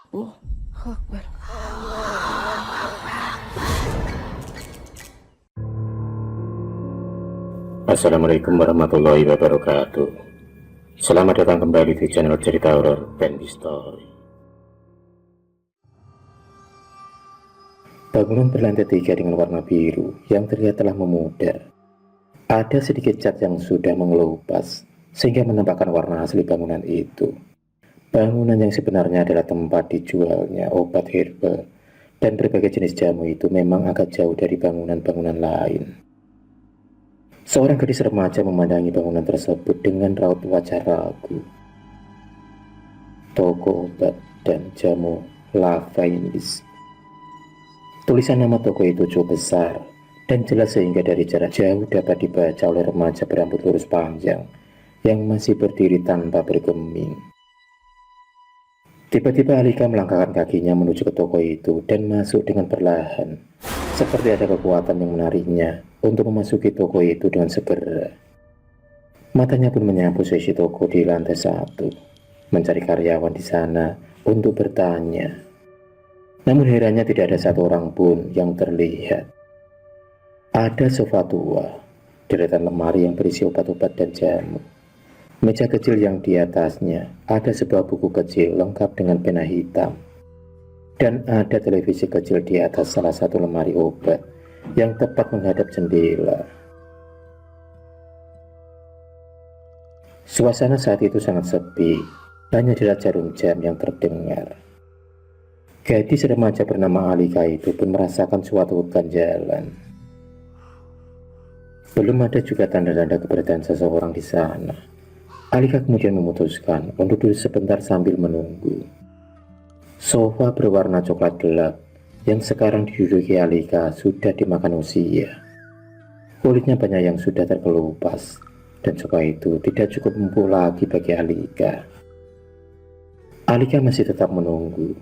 Oh, Akbar. Assalamualaikum warahmatullahi wabarakatuh. Selamat datang kembali di channel cerita horor Bendy Story. Bangunan berlantai 3 dengan warna biru yang terlihat telah memudar. Ada sedikit cat yang sudah mengelupas sehingga menampakkan warna asli bangunan itu. Bangunan yang sebenarnya adalah tempat dijualnya obat herbal dan berbagai jenis jamu itu memang agak jauh dari bangunan-bangunan lain. Seorang gadis remaja memandangi bangunan tersebut dengan raut wajah ragu. Toko obat dan jamu Lavainis. Tulisan nama toko itu cukup besar dan jelas sehingga dari jarak jauh dapat dibaca oleh remaja berambut lurus panjang yang masih berdiri tanpa bergeming. Tiba-tiba Alika melangkahkan kakinya menuju ke toko itu dan masuk dengan perlahan, seperti ada kekuatan yang menariknya untuk memasuki toko itu dengan segera. Matanya pun menyapu seisi toko di lantai 1, mencari karyawan di sana untuk bertanya. Namun herannya tidak ada satu orang pun yang terlihat. Ada sofa tua, deretan lemari yang berisi obat-obat dan jamu. Meja kecil yang di atasnya ada sebuah buku kecil lengkap dengan pena hitam. Dan ada televisi kecil di atas salah satu lemari obat yang tepat menghadap jendela. Suasana saat itu sangat sepi, hanya jelas jarum jam yang terdengar. Gadis remaja bernama Alika itu pun merasakan suatu ganjalan. Belum ada juga tanda-tanda keberadaan seseorang di sana. Alika kemudian memutuskan untuk duduk sebentar sambil menunggu. Sofa berwarna coklat gelap yang sekarang diduduki Alika sudah dimakan usia. Kulitnya banyak yang sudah terkelupas dan sofa itu tidak cukup empuk lagi bagi Alika. Alika masih tetap menunggu.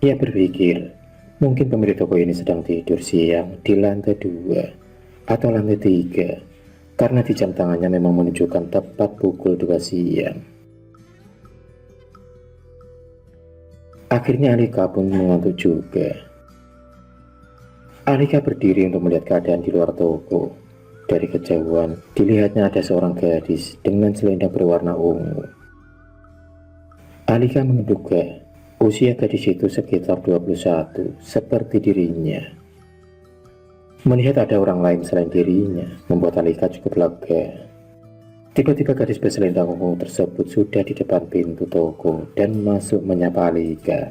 Ia berpikir mungkin pemilik toko ini sedang tidur siang di lantai 2 atau lantai 3. Karena di jam tangannya memang menunjukkan tepat pukul 2 siang. Akhirnya Alika pun mengantuk juga. Alika berdiri untuk melihat keadaan di luar toko. Dari kejauhan, dilihatnya ada seorang gadis dengan selendang berwarna ungu. Alika menduga usia gadis itu sekitar 21, seperti dirinya. Melihat ada orang lain selain dirinya, membuat Alika cukup lega. Tiba-tiba gadis berselendang ungu tersebut sudah di depan pintu toko dan masuk menyapa Alika.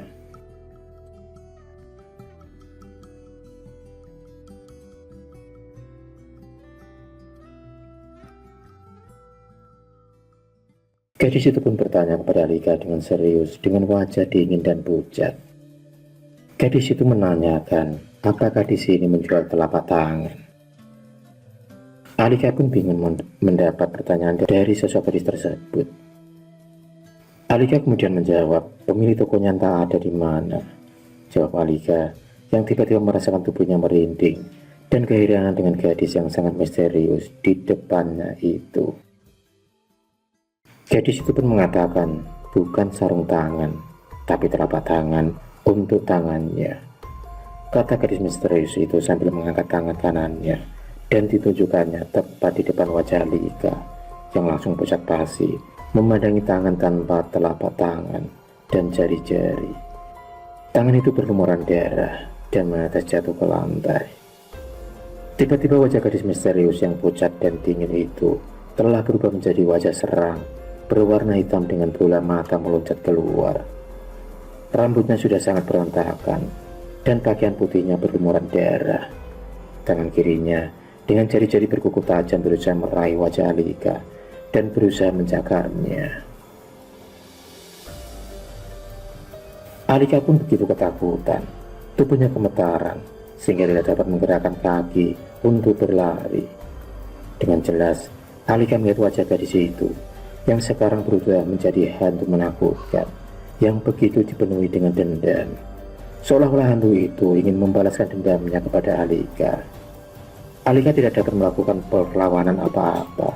Gadis itu pun bertanya kepada Alika dengan serius, dengan wajah dingin dan pucat. Gadis itu menanyakan, apakah di sini menjual telapak tangan? Alika pun bingung mendapat pertanyaan dari sosok gadis tersebut. Alika kemudian menjawab, pemilik tokonya entah ada di mana. Jawab Alika yang tiba-tiba merasakan tubuhnya merinding dan keheranan dengan gadis yang sangat misterius di depannya itu. Gadis itu pun mengatakan, bukan sarung tangan, tapi telapak tangan untuk tangannya. Kata gadis misterius itu sambil mengangkat tangan kanannya dan ditunjukkannya tepat di depan wajah Alika yang langsung pucat pasi memandangi tangan tanpa telapak tangan dan jari-jari. Tangan itu berlumuran darah dan menetes jatuh ke lantai. Tiba-tiba wajah gadis misterius yang pucat dan dingin itu telah berubah menjadi wajah seram berwarna hitam dengan bola mata meloncat keluar. Rambutnya sudah sangat berantakan dan pakaian putihnya berlumuran darah. Tangan kirinya dengan jari-jari berkuku tajam berusaha meraih wajah Alika dan berusaha menjagarnya. Alika pun begitu ketakutan, tubuhnya gemetaran sehingga tidak dapat menggerakkan kaki untuk berlari. Dengan jelas, Alika melihat wajah gadis itu yang sekarang berubah menjadi hantu menakutkan yang begitu dipenuhi dengan dendam. Seolah-olah hantu itu ingin membalaskan dendamnya kepada Alika. Alika tidak dapat melakukan perlawanan apa-apa.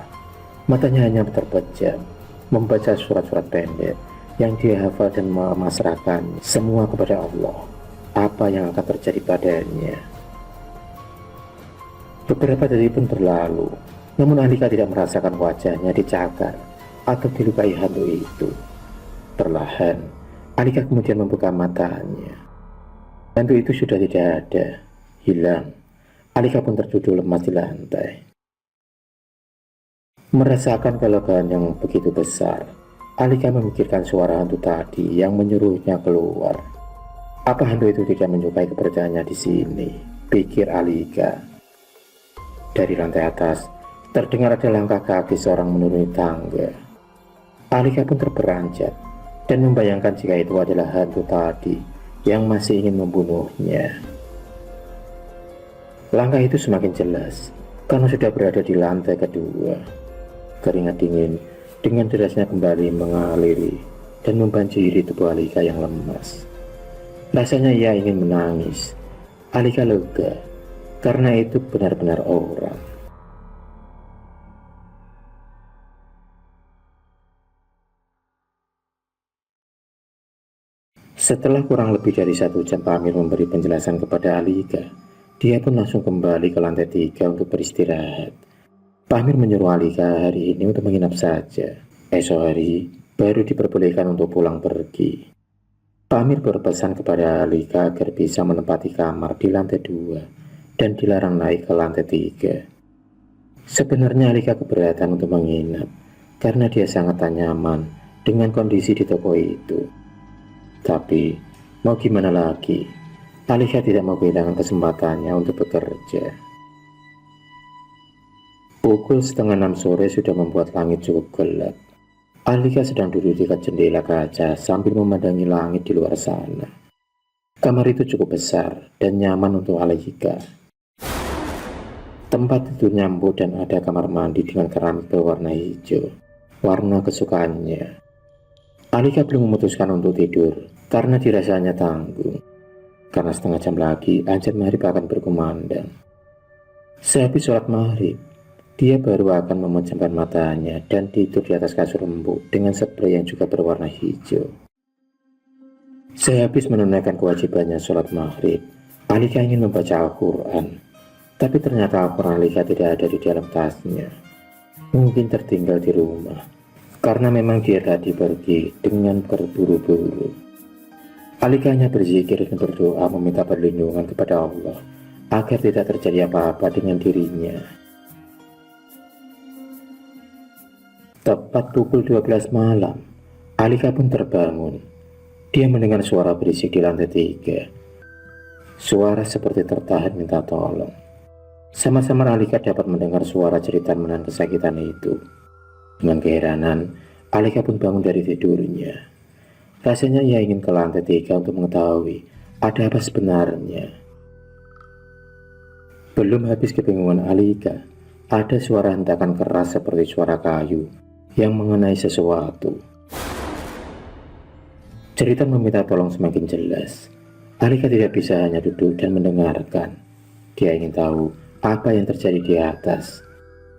Matanya hanya terpejam, membaca surat-surat pendek yang dia hafal dan memasrahkan semua kepada Allah, apa yang akan terjadi padanya. Beberapa detik pun berlalu, namun Alika tidak merasakan wajahnya dicakar atau dilukai hantu itu. Perlahan, Alika kemudian membuka matanya. Hantu itu sudah tidak ada, hilang. Alika pun terduduk lemas di lantai. Merasakan kelelahan yang begitu besar, Alika memikirkan suara hantu tadi yang menyuruhnya keluar. Apa hantu itu tidak menyukai keberadaannya di sini? Pikir Alika. Dari lantai atas, terdengar ada langkah kaki seorang menuruni tangga. Alika pun terperanjat dan membayangkan jika itu adalah hantu tadi yang masih ingin membunuhnya. Langkah itu semakin jelas karena sudah berada di lantai kedua. Keringat dingin dengan derasnya kembali mengaliri dan membanjiri tubuh Alika yang lemas. Rasanya ia ingin menangis. Alika lega karena itu benar-benar orang. Setelah kurang lebih dari 1 jam Pamir memberi penjelasan kepada Alika, dia pun langsung kembali ke lantai 3 untuk beristirahat. Pamir menyuruh Alika hari ini untuk menginap saja. Esok hari baru diperbolehkan untuk pulang pergi. Pamir berpesan kepada Alika agar bisa menempati kamar di lantai 2 dan dilarang naik ke lantai 3. Sebenarnya Alika keberatan untuk menginap karena dia sangat tak nyaman dengan kondisi di toko itu. Tapi mau gimana lagi, Alika tidak mau kehilangan kesempatannya untuk bekerja. Pukul 5:30 sore sudah membuat langit cukup gelap. Alika sedang duduk di dekat jendela kaca sambil memandangi langit di luar sana. Kamar itu cukup besar dan nyaman untuk Alika. Tempat tidurnya empuk dan ada kamar mandi dengan keramik berwarna hijau, warna kesukaannya. Alika belum memutuskan untuk tidur karena dirasanya tanggung. Karena setengah jam lagi azan maghrib akan berkumandang. Sehabis sholat maghrib, dia baru akan memejamkan matanya dan tidur di atas kasur empuk dengan spray yang juga berwarna hijau. Sehabis menunaikan kewajibannya sholat maghrib, Alika ingin membaca Al-Quran. Tapi ternyata Al-Quran Alika tidak ada di dalam tasnya. Mungkin tertinggal di rumah, karena memang dia tadi pergi dengan terburu-buru. Alika hanya berzikir dan berdoa meminta perlindungan kepada Allah agar tidak terjadi apa-apa dengan dirinya. Tepat pukul 12 malam, Alika pun terbangun. Dia mendengar suara berisik di lantai 3. Suara seperti tertahan minta tolong. Sama-sama Alika dapat mendengar suara jeritan menahan kesakitan itu. Dengan keheranan, Alika pun bangun dari tidurnya. Rasanya ia ingin ke lantai 3 untuk mengetahui ada apa sebenarnya. Belum habis kebingungan Alika, ada suara hentakan keras seperti suara kayu yang mengenai sesuatu. Jeritan meminta tolong semakin jelas. Alika tidak bisa hanya duduk dan mendengarkan. Dia ingin tahu apa yang terjadi di atas.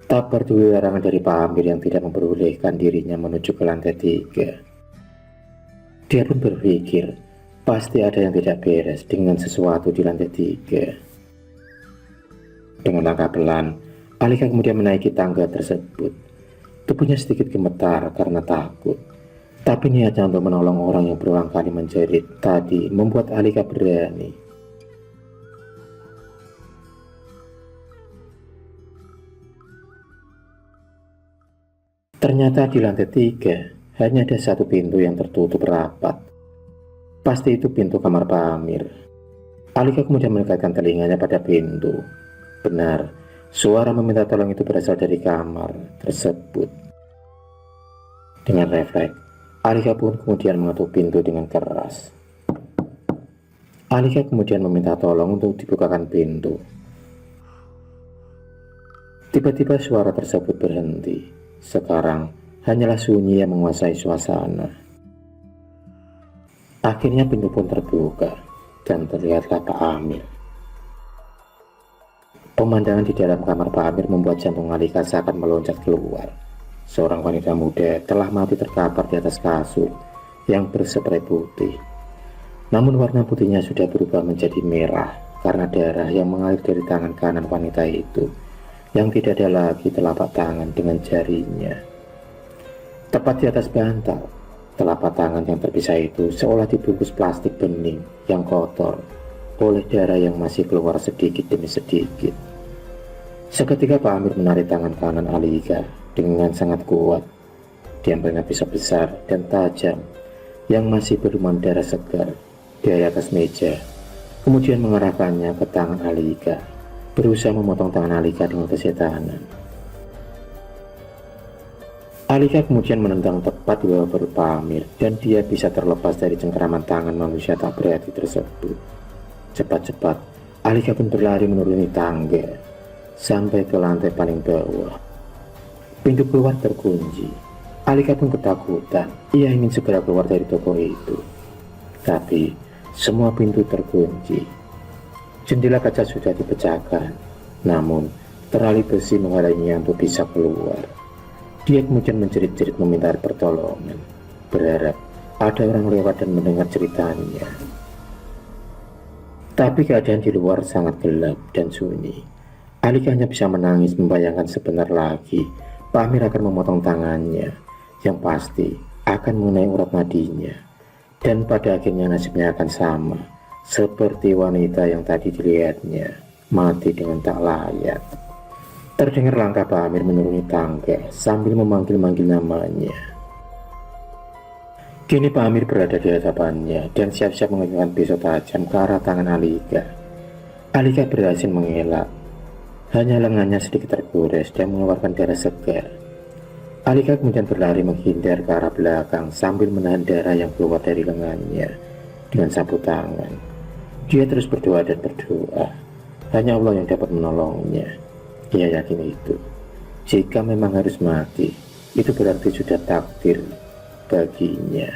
Tak peduli larangan dari Pamir yang tidak memperbolehkan dirinya menuju ke lantai 3. Dia pun berpikir, pasti ada yang tidak beres dengan sesuatu di lantai 3. Dengan langkah pelan, Alika kemudian menaiki tangga tersebut. Tubuhnya sedikit gemetar karena takut. Tapi niatnya untuk menolong orang yang berulang kali menjerit tadi membuat Alika berani. Ternyata di lantai 3 hanya ada satu pintu yang tertutup rapat. Pasti itu pintu kamar Pamir. Alika kemudian mendekatkan telinganya pada pintu. Benar, suara meminta tolong itu berasal dari kamar tersebut. Dengan refleks, Alika pun kemudian mengetuk pintu dengan keras. Alika kemudian meminta tolong untuk dibukakan pintu. Tiba-tiba suara tersebut berhenti. Sekarang hanyalah sunyi yang menguasai suasana. Akhirnya pintu pun terbuka dan terlihatlah Pak Amir. Pemandangan di dalam kamar Pak Amir membuat jantung Alika seakan meloncat keluar. seorang wanita muda telah mati terkapar di atas kasur yang berspray putih. Namun warna putihnya sudah berubah menjadi merah karena darah yang mengalir dari tangan kanan wanita itu, yang tidak ada lagi telapak tangan dengan jarinya. Tepat di atas bantal, telapak tangan yang terpisah itu seolah dibungkus plastik bening yang kotor oleh darah yang masih keluar sedikit demi sedikit. Seketika Pak Amir menarik tangan kanan Alika dengan sangat kuat. Diambilnya pisau besar dan tajam yang masih berlumuran darah segar dari atas meja, kemudian mengarahkannya ke tangan Alika, berusaha memotong tangan Alika dengan kesetanan. Alika kemudian menendang tepat di bawah perut Pak Amir dan dia bisa terlepas dari cengkeraman tangan manusia tak berarti tersebut. Cepat-cepat Alika pun berlari menuruni tangga sampai ke lantai paling bawah. Pintu keluar terkunci. Alika pun ketakutan. Ia ingin segera keluar dari toko itu, tapi semua pintu terkunci. Jendela kaca sudah dipecahkan, namun terali besi menghalanginya untuk bisa keluar. Dia kemudian menjerit-jerit meminta pertolongan, berharap ada orang lewat dan mendengar ceritanya. Tapi keadaan di luar sangat gelap dan sunyi. Alika hanya bisa menangis membayangkan sebentar lagi Pak Amir akan memotong tangannya, yang pasti akan mengenai urat nadinya. Dan pada akhirnya nasibnya akan sama seperti wanita yang tadi dilihatnya, mati dengan tak layak. Terdengar langkah Pak Amir menuruni tangga sambil memanggil-manggil namanya. Kini Pak Amir berada di hadapannya dan siap-siap mengenakan pisau tajam ke arah tangan Alika. Alika berhasil mengelak. Hanya lengannya sedikit tergores dan mengeluarkan darah segar. Alika kemudian berlari menghindar ke arah belakang sambil menahan darah yang keluar dari lengannya dengan sapu tangan. Dia terus berdoa dan berdoa. Hanya Allah yang dapat menolongnya. Ia yakin itu. Jika memang harus mati, itu berarti sudah takdir baginya.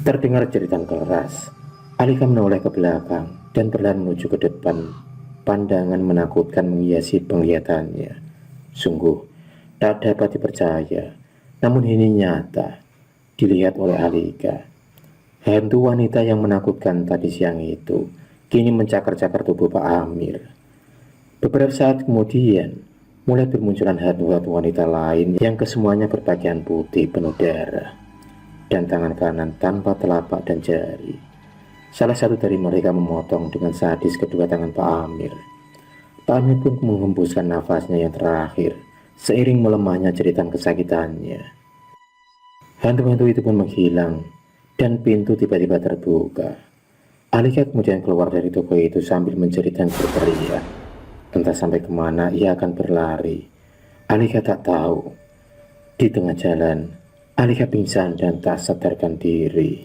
Terdengar jeritan keras. Alika menoleh ke belakang dan berlari menuju ke depan. Pandangan menakutkan menghiasi penglihatannya. Sungguh tak dapat dipercaya, namun ini nyata dilihat oleh Alika. Hantu wanita yang menakutkan tadi siang itu kini mencakar-cakar tubuh Pak Amir. Beberapa saat kemudian mulai bermunculan hantu-hantu wanita lain yang kesemuanya berpakaian putih penuh darah dan tangan kanan tanpa telapak dan jari. Salah satu dari mereka memotong dengan sadis kedua tangan Pak Amir. Pak Amir pun menghembuskan nafasnya yang terakhir seiring melemahnya jeritan kesakitannya. Hantu-hantu itu pun menghilang dan pintu tiba-tiba terbuka. Alika kemudian keluar dari toko itu sambil menjerit dan berteriak. Entah sampai kemana ia akan berlari. Alika tak tahu. Di tengah jalan, Alika pingsan dan tak sadarkan diri.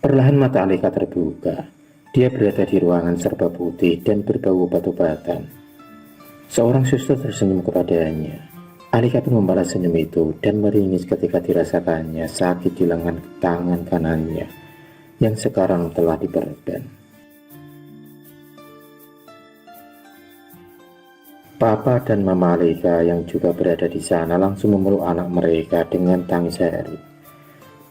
Perlahan mata Alika terbuka. Dia berada di ruangan serba putih dan berbau obat-obatan. Seorang suster tersenyum kepadanya. Alika pun membalas senyum itu dan meringis ketika dirasakannya sakit di lengan tangan kanannya yang sekarang telah diperban. Papa dan Mama Alika yang juga berada di sana langsung memeluk anak mereka dengan tangis haru.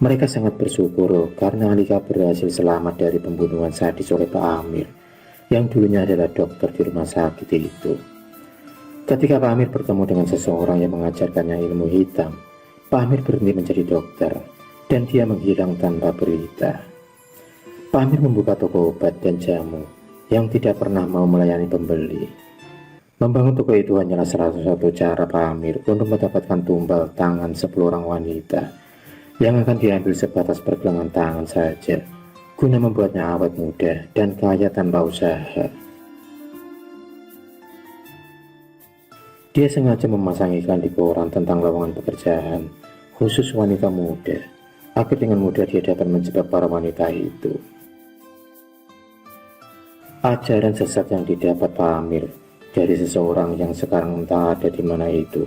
Mereka sangat bersyukur karena Alika berhasil selamat dari pembunuhan sadis oleh Pak Amir yang dulunya adalah dokter di rumah sakit itu. Ketika Pak Amir bertemu dengan seseorang yang mengajarkannya ilmu hitam, Pak Amir berhenti menjadi dokter dan dia menghilang tanpa berita. Pak Amir membuka toko obat dan jamu yang tidak pernah mau melayani pembeli. Membangun toko itu hanyalah salah satu cara Pak Amir untuk mendapatkan tumbal tangan 10 orang wanita yang akan diambil sebatas pergelangan tangan saja, guna membuatnya awet muda dan kaya tanpa usaha. Dia sengaja memasang iklan di koran tentang lowongan pekerjaan khusus wanita muda, agar dengan mudah dia dapat menjebak para wanita itu. Ajaran sesat yang didapat Pak Amir dari seseorang yang sekarang entah ada di mana itu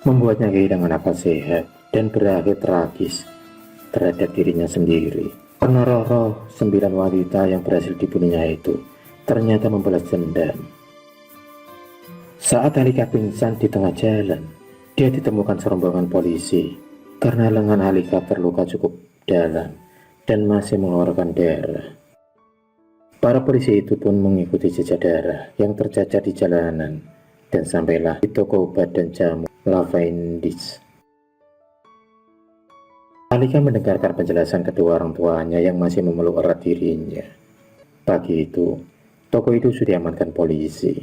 membuatnya kehilangan akal sehat dan berakhir tragis terhadap dirinya sendiri. Karena roh-roh 9 wanita yang berhasil dibunuhnya itu ternyata membalas dendam. Saat Alika pingsan di tengah jalan, dia ditemukan serombongan polisi karena lengan Alika terluka cukup dalam dan masih mengeluarkan darah. Para polisi itu pun mengikuti jejak darah yang tercacar di jalanan dan sampailah di toko obat dan jamu Lavendis. Alika mendengarkan penjelasan kedua orang tuanya yang masih memeluk erat dirinya. Pagi itu, toko itu sudah diamankan polisi.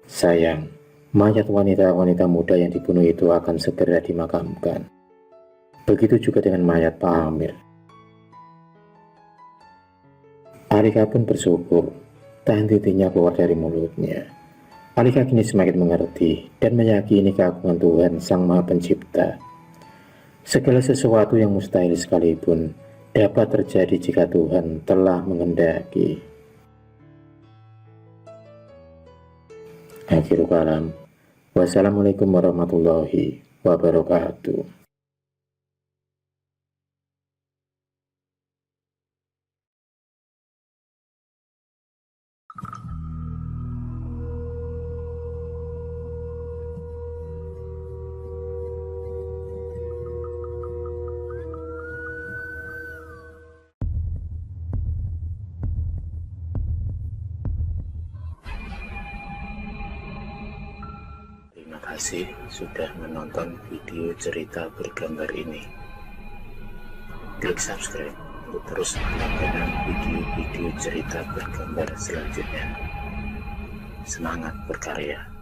Sayang, mayat wanita-wanita muda yang dibunuh itu akan segera dimakamkan. Begitu juga dengan mayat Pak Amir. Alika pun bersyukur, tak henti-hentinya keluar dari mulutnya. Alika kini semakin mengerti dan meyakini keagungan Tuhan Sang Maha Pencipta. Segala sesuatu yang mustahil sekalipun dapat terjadi jika Tuhan telah menghendaki. Akhirul kalam. Wassalamualaikum warahmatullahi wabarakatuh. Terima kasih sudah menonton video cerita bergambar ini. Klik subscribe untuk terus mendapatkan video-video cerita bergambar selanjutnya. Semangat berkarya.